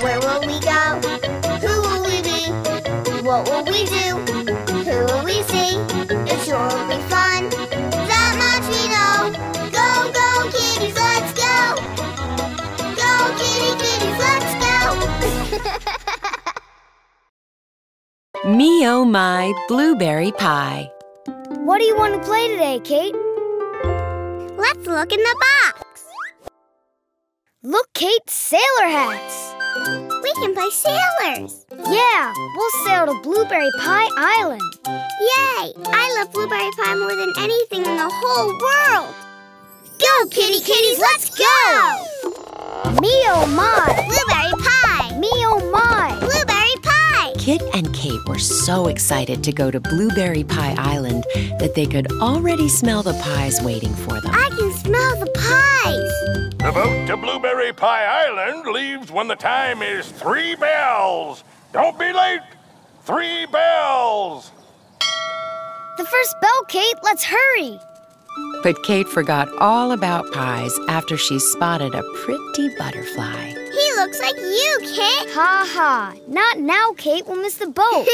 Where will we go? Who will we be? What will we do? Who will we see? It sure will be fun. That much we know. Go, go, kitties, let's go. Go, kitties, let's go. Me oh my blueberry pie. What do you want to play today, Kate? Let's look in the box. Look, Kate, sailor hats. We can play sailors. Yeah, we'll sail to Blueberry Pie Island. Yay! I love blueberry pie more than anything in the whole world. Go, kitties, let's go! Me oh my! Blueberry pie! Me oh my! Blueberry pie! Kit and Kate were so excited to go to Blueberry Pie Island that they could already smell the pies waiting for them. I can smell the pies. The boat to Blueberry Pie Island leaves when the time is 3 bells. Don't be late. 3 bells. The first bell, Kate. Let's hurry. But Kate forgot all about pies after she spotted a pretty butterfly. He looks like you, Kit. Ha ha. Not now, Kate. We'll miss the boat.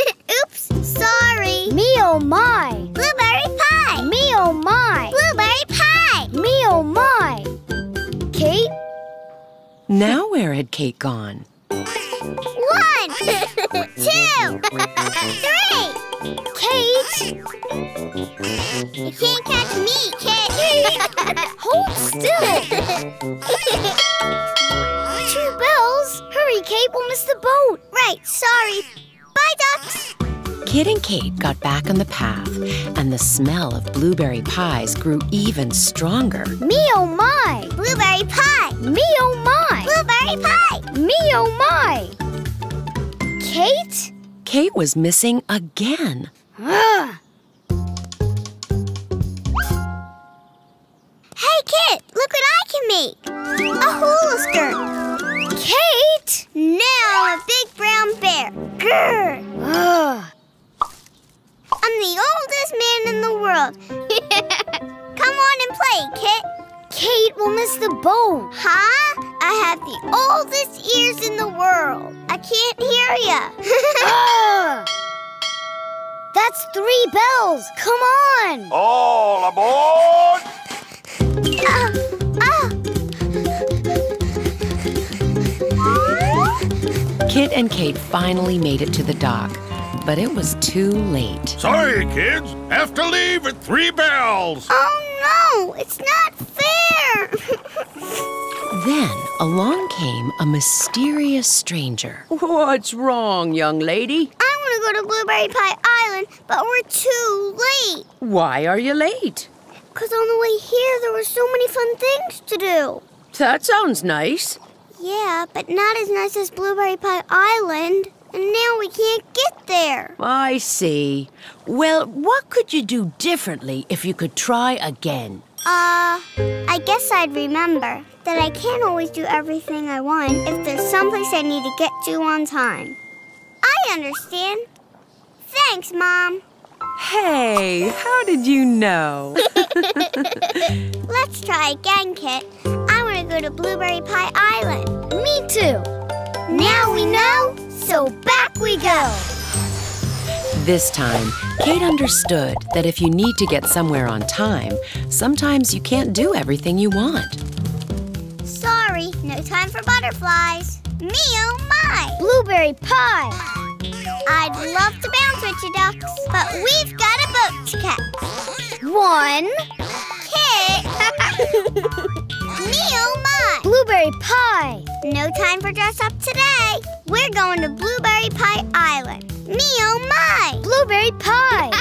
Oops, sorry. Me oh my! Blueberry pie! Me oh my! Blueberry pie! Me oh my! Kate? Now where had Kate gone? 1, 2, 3. Kate! You can't catch me, Kit. Hold still. 2 bells. Hurry, Kate. We'll miss the boat. Right, sorry. Bye, ducks. Kit and Kate got back on the path, and the smell of blueberry pies grew even stronger. Me oh my! Blueberry pie! Me oh my! Blueberry pie! Me oh my! Kate? Kate was missing again. Ugh. Hey, Kit, look what I can make. A hula skirt. Kate! Now a big brown bear. Grrr. Ugh. I'm the oldest man in the world. Come on and play, Kit. Kate, we'll miss the boat. Huh? I have the oldest ears in the world. I can't hear ya. Ugh. That's 3 bells. Come on. All aboard! Kit and Kate finally made it to the dock, but it was too late. Sorry, kids. Have to leave at 3 bells. Oh, no. It's not fair. Then along came a mysterious stranger. What's wrong, young lady? I want to go to Blueberry Pie Island, but we're too late. Why are you late? 'Cause on the way here, there were so many fun things to do. That sounds nice. Yeah, but not as nice as Blueberry Pie Island. And now we can't get there. I see. Well, what could you do differently if you could try again? I guess I'd remember that I can't always do everything I want if there's someplace I need to get to on time. I understand. Thanks, Mom. Hey, how did you know? Let's try again, Kit. I want to go to Blueberry Pie Island. Me too. Now we know, so back we go. This time, Kate understood that if you need to get somewhere on time, sometimes you can't do everything you want. Sorry, no time for butterflies. Me oh my! Blueberry pie. I'd love to bounce with you, ducks, but we've got a boat to catch. 1. Kit! Me oh my! Blueberry pie. No time for dress up today. We're going to Blueberry Pie Island. Me oh my! Blueberry pie.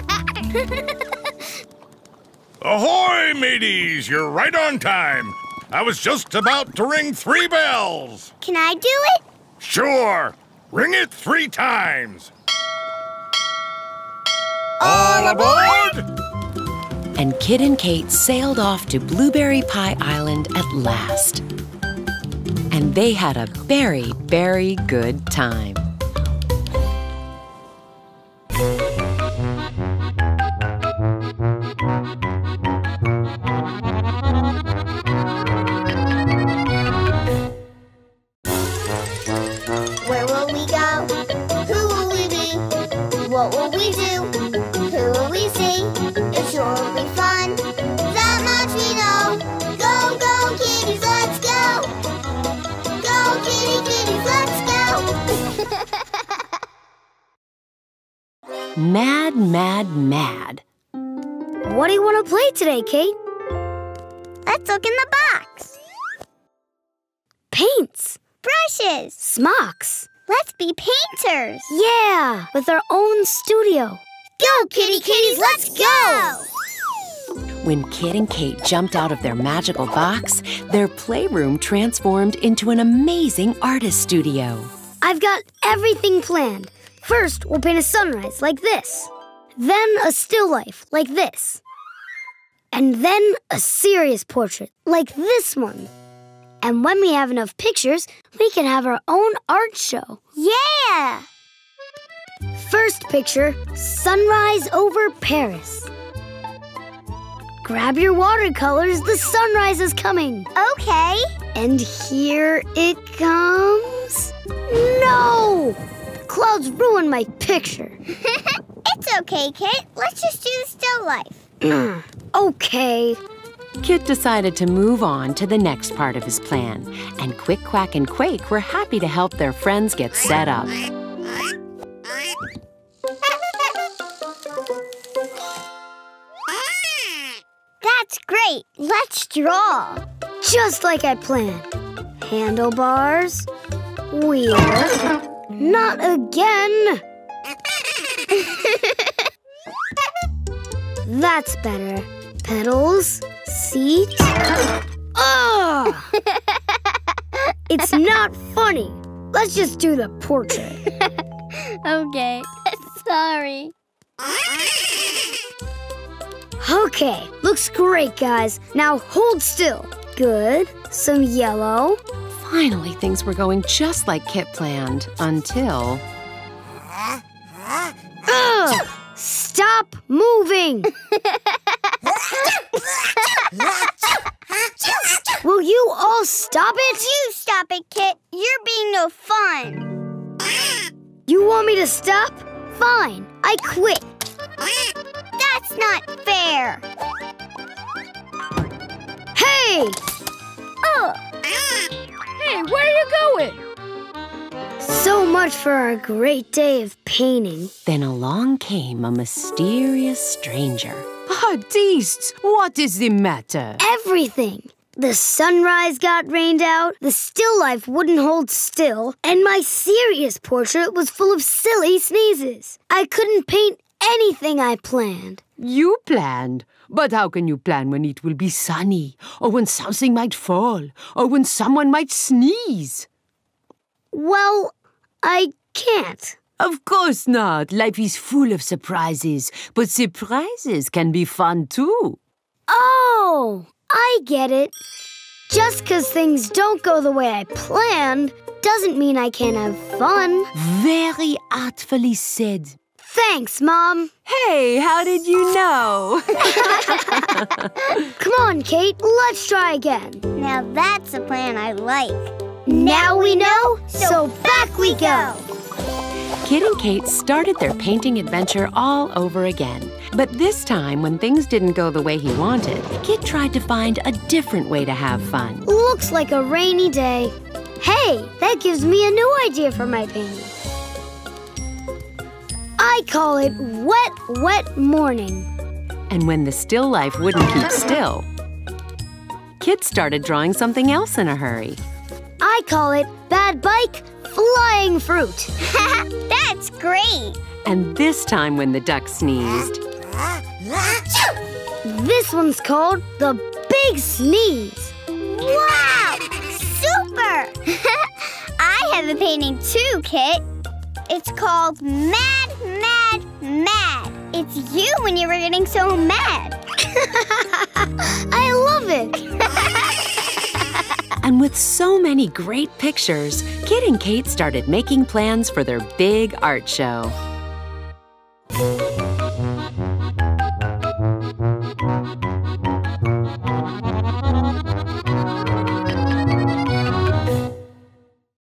Ahoy, mateys! You're right on time. I was just about to ring 3 bells. Can I do it? Sure. Ring it 3 times. All aboard! And Kit and Kate sailed off to Blueberry Pie Island at last. And they had a very, very good time. we do? Who will we see? It sure will be fun. That much we know. Go, go, kitties, let's go! Go, kitties, let's go! Mad, mad, mad. What do you want to play today, Kate? Let's look in the box. Paints. Brushes. Smocks. Let's be painters. Yeah, with our own studio. Go, kitties, let's go! When Kit and Kate jumped out of their magical box, their playroom transformed into an amazing artist studio. I've got everything planned. First, we'll paint a sunrise like this. Then a still life like this. And then a serious portrait like this one. And when we have enough pictures, we can have our own art show. Yeah! First picture, sunrise over Paris. Grab your watercolors, the sunrise is coming. Okay. And here it comes. No! The clouds ruined my picture. It's okay, Kit. Let's just do the still life. Okay. Kit decided to move on to the next part of his plan, and Quick, Quack, and Quake were happy to help their friends get set up. That's great. Let's draw. Just like I planned. Handlebars, wheel, not again. That's better. Pedals, seat. Ugh! It's not funny. Let's just do the portrait. Okay. Sorry. Okay, looks great, guys. Now hold still. Good. Some yellow. Finally, things were going just like Kit planned, until... Ugh! Stop moving! Will you all stop it? You stop it, Kit. You're being no fun. You want me to stop? Fine, I quit. That's not fair. Hey! Oh. Hey, where are you going? So much for our great day of painting. Then along came a mysterious stranger. Artistes, what is the matter? Everything. The sunrise got rained out, the still life wouldn't hold still, and my serious portrait was full of silly sneezes. I couldn't paint anything I planned. You planned? But how can you plan when it will be sunny, or when something might fall, or when someone might sneeze? Well, I can't. Of course not. Life is full of surprises, but surprises can be fun too. Oh, I get it. Just 'cause things don't go the way I planned doesn't mean I can't have fun. Very artfully said. Thanks, Mom. Hey, how did you know? Come on, Kate, let's try again. Now that's a plan I like. Now we know, so back we go. Kit and Kate started their painting adventure all over again. But this time, when things didn't go the way he wanted, Kit tried to find a different way to have fun. Looks like a rainy day. Hey, that gives me a new idea for my painting. I call it Wet, Wet Morning. And when the still life wouldn't keep still, Kit started drawing something else in a hurry. I call it Bad Bike, Flying Fruit. That's great. And this time when the duck sneezed, This one's called the Big Sneeze. Wow! Super! I have a painting too, Kit. It's called Mad, Mad, Mad. It's you when you were getting so mad. I love it. and with so many great pictures, Kit and Kate started making plans for their big art show.